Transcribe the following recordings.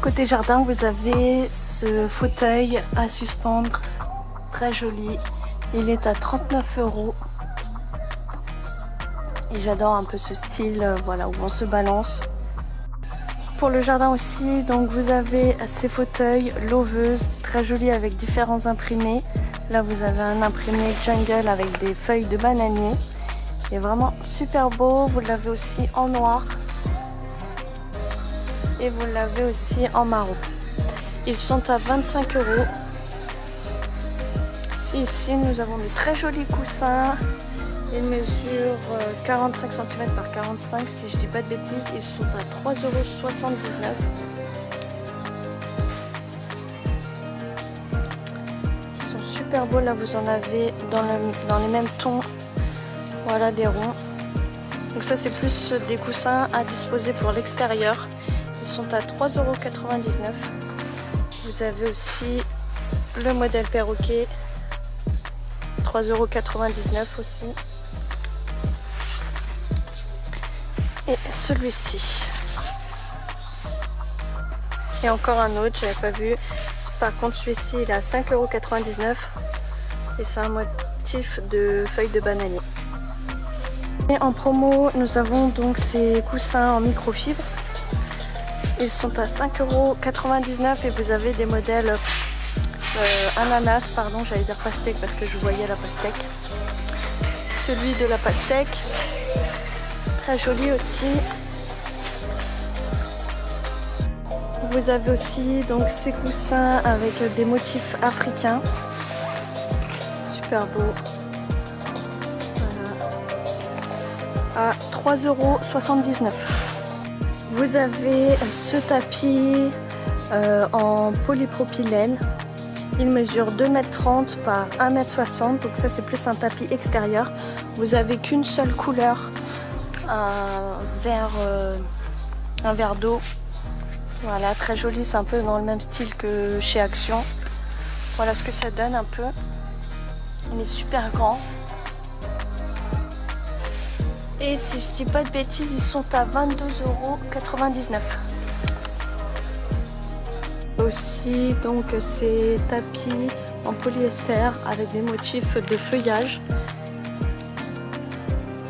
Côté jardin, vous avez ce fauteuil à suspendre, très joli. Il est à 39 €. Et j'adore un peu ce style, voilà, où on se balance. Pour le jardin aussi, donc vous avez ces fauteuils loveuses, très jolis avec différents imprimés. Là, vous avez un imprimé jungle avec des feuilles de bananier. Il est vraiment super beau. Vous l'avez aussi en noir. Et vous l'avez aussi en marron. Ils sont à 25 €. Ici, nous avons de très jolis coussins. Ils mesurent 45 cm par 45, si je dis pas de bêtises. Ils sont à 3,79 €. Ils sont super beaux. Là, vous en avez dans les mêmes tons. Voilà, des ronds. Donc ça, c'est plus des coussins à disposer pour l'extérieur. Ils sont à 3,99 €. Vous avez aussi le modèle perroquet, 3,99 € aussi. Et celui-ci. Et encore un autre, je n'avais pas vu. Par contre, celui-ci, il est à 5,99 € et c'est un motif de feuilles de bananier. Et en promo, nous avons donc ces coussins en microfibre. Ils sont à 5,99 € et vous avez des modèles ananas, pardon, j'allais dire pastèque parce que je voyais la pastèque. Celui de la pastèque, très joli aussi. Vous avez aussi donc ces coussins avec des motifs africains. Super beau. Voilà. À 3,79 €. Vous avez ce tapis en polypropylène. Il mesure 2,30 m par 1,60 m. Donc ça, c'est plus un tapis extérieur. Vous avez qu'une seule couleur, un verre d'eau. Voilà, très joli. C'est un peu dans le même style que chez Action. Voilà ce que ça donne un peu. Il est super grand. Et si je dis pas de bêtises, ils sont à 22,99 €. Aussi donc ces tapis en polyester avec des motifs de feuillage.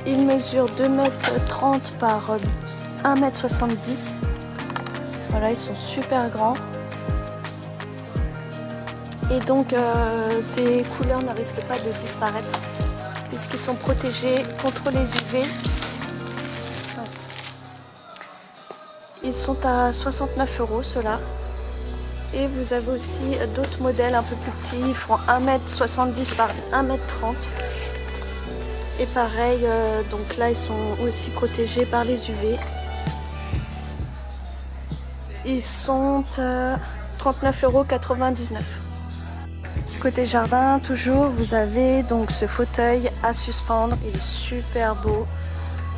Ils mesurent 2,30 m par 1,70 m. Voilà, ils sont super grands. Et donc ces couleurs ne risquent pas de disparaître puisqu'ils sont protégés contre les UV. Ils sont à 69 € ceux-là. Et vous avez aussi d'autres modèles un peu plus petits. Ils font 1,70 m par 1,30 m. Et pareil, donc là ils sont aussi protégés par les UV. Ils sont à 39,99 €. Côté jardin, toujours, vous avez donc ce fauteuil à suspendre. Il est super beau.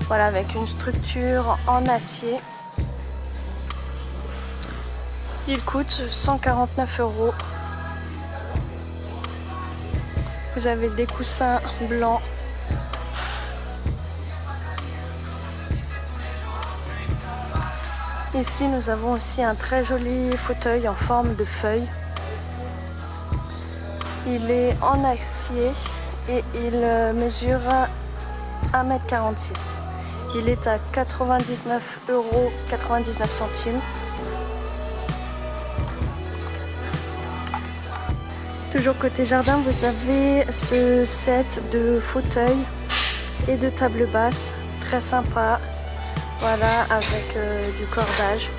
Voilà, avec une structure en acier. Il coûte 149 €. Vous avez des coussins blancs. Ici, nous avons aussi un très joli fauteuil en forme de feuille. Il est en acier et il mesure 1,46 m. Il est à 99,99 €. Toujours côté jardin, vous avez ce set de fauteuils et de tables basses, très sympa. Voilà, avec du cordage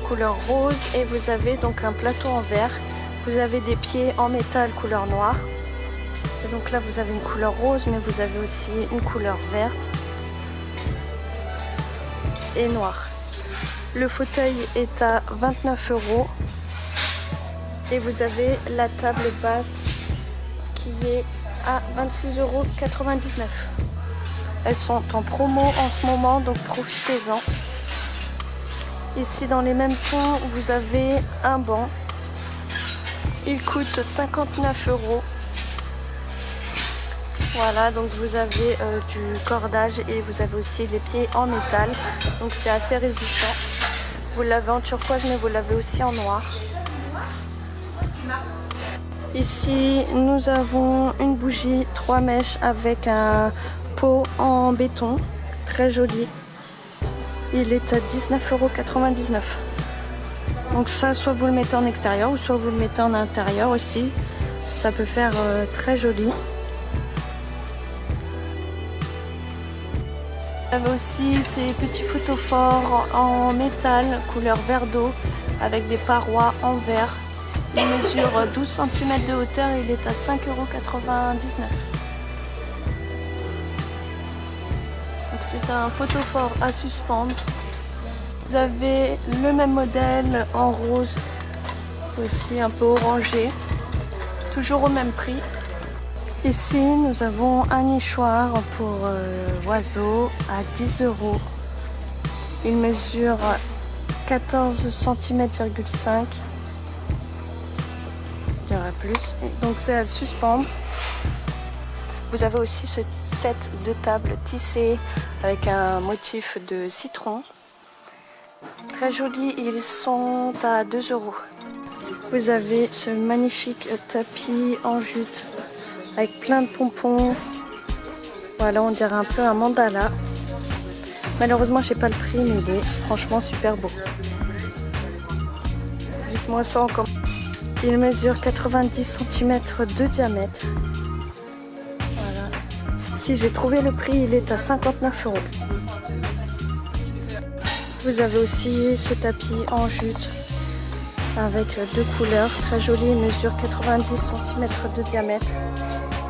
couleur rose, et vous avez donc un plateau en verre. Vous avez des pieds en métal couleur noire. Et donc là vous avez une couleur rose, mais vous avez aussi une couleur verte et noire. Le fauteuil est à 29 € et vous avez la table basse qui est à 26,99 €. Elles sont en promo en ce moment, donc profitez-en. Ici dans les mêmes tons, vous avez un banc. Il coûte 59 €. Voilà, donc vous avez du cordage et vous avez aussi les pieds en métal. Donc c'est assez résistant. Vous l'avez en turquoise, mais vous l'avez aussi en noir. Ici, nous avons une bougie 3 mèches avec un pot en béton, très joli. Il est à 19,99 €. Donc ça, soit vous le mettez en extérieur, ou soit vous le mettez en intérieur aussi. Ça peut faire très joli. Vous avez aussi ces petits photophores en métal, couleur verre d'eau, avec des parois en verre. Il mesure 12 cm de hauteur et il est à 5,99 €. Donc c'est un photophore à suspendre. Vous avez le même modèle en rose, aussi un peu orangé, toujours au même prix. Ici nous avons un nichoir pour oiseaux à 10 €. Il mesure 14 cm,5 cm. Il y aura plus. Et donc c'est à suspendre. Vous avez aussi ce set de tables tissées avec un motif de citron. Très joli, ils sont à 2 €. Vous avez ce magnifique tapis en jute avec plein de pompons. Voilà, on dirait un peu un mandala. Malheureusement, je sais pas le prix, mais il est franchement super beau. Dites-moi ça en commentaire. Il mesure 90 cm de diamètre. Voilà. Si j'ai trouvé le prix, il est à 59 €. Vous avez aussi ce tapis en jute avec 2 couleurs, très joli. Il mesure 90 cm de diamètre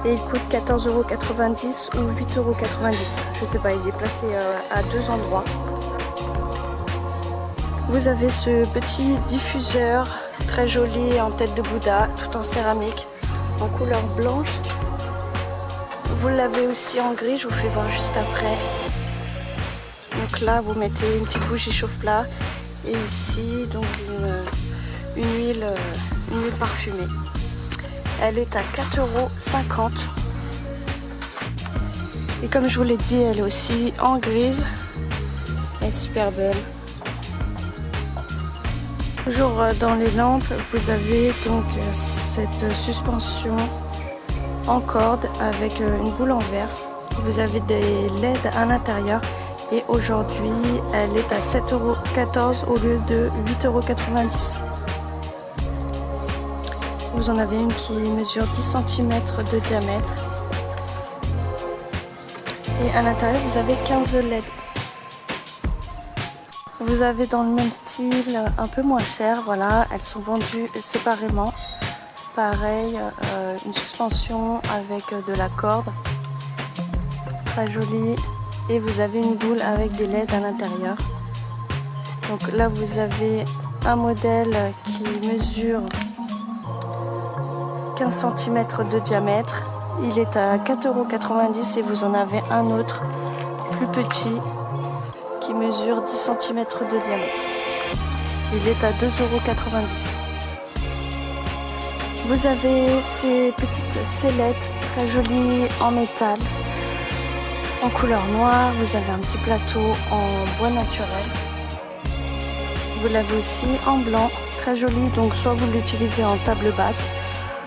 et il coûte 14,90 € ou 8,90 €. Je sais pas, il est placé à 2 endroits. Vous avez ce petit diffuseur très joli en tête de Bouddha, tout en céramique, en couleur blanche. Vous l'avez aussi en gris, je vous fais voir juste après. Donc là, vous mettez une petite bougie chauffe-plat et ici, donc une huile parfumée. Elle est à 4,50 €. Et comme je vous l'ai dit, elle est aussi en grise. Elle est super belle. Toujours dans les lampes, vous avez donc cette suspension en corde avec une boule en verre. Vous avez des LED à l'intérieur et aujourd'hui elle est à 7,14 € au lieu de 8,90 €. Vous en avez une qui mesure 10 cm de diamètre et à l'intérieur vous avez 15 LED. Vous avez dans le même style, un peu moins cher, voilà, elles sont vendues séparément. Pareil, une suspension avec de la corde, très jolie. Et vous avez une boule avec des LED à l'intérieur. Donc là vous avez un modèle qui mesure 15 cm de diamètre. Il est à 4,90 € et vous en avez un autre plus petit qui mesure 10 cm de diamètre. Il est à 2,90 €. Vous avez ces petites sellettes très jolies en métal, en couleur noire. Vous avez un petit plateau en bois naturel. Vous l'avez aussi en blanc, très joli. Donc soit vous l'utilisez en table basse,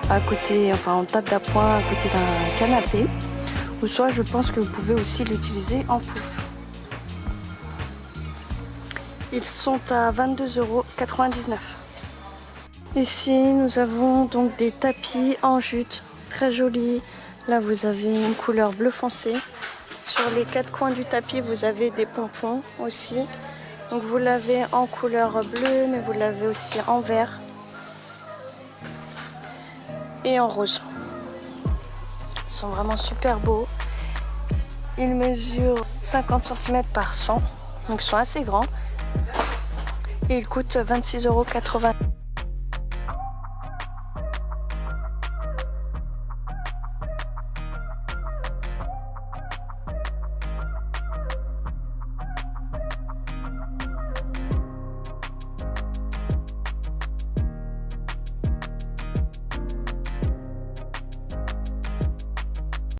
à côté, enfin en table d'appoint à côté d'un canapé, ou soit je pense que vous pouvez aussi l'utiliser en pouf. Ils sont à 22,99 €. Ici nous avons donc des tapis en jute très jolis. Là vous avez une couleur bleu foncé. Sur les 4 coins du tapis vous avez des pompons aussi. Donc vous l'avez en couleur bleue, mais vous l'avez aussi en vert et en rose. Ils sont vraiment super beaux. Ils mesurent 50 cm par 100, donc ils sont assez grands. Et ils coûtent 26,80 €.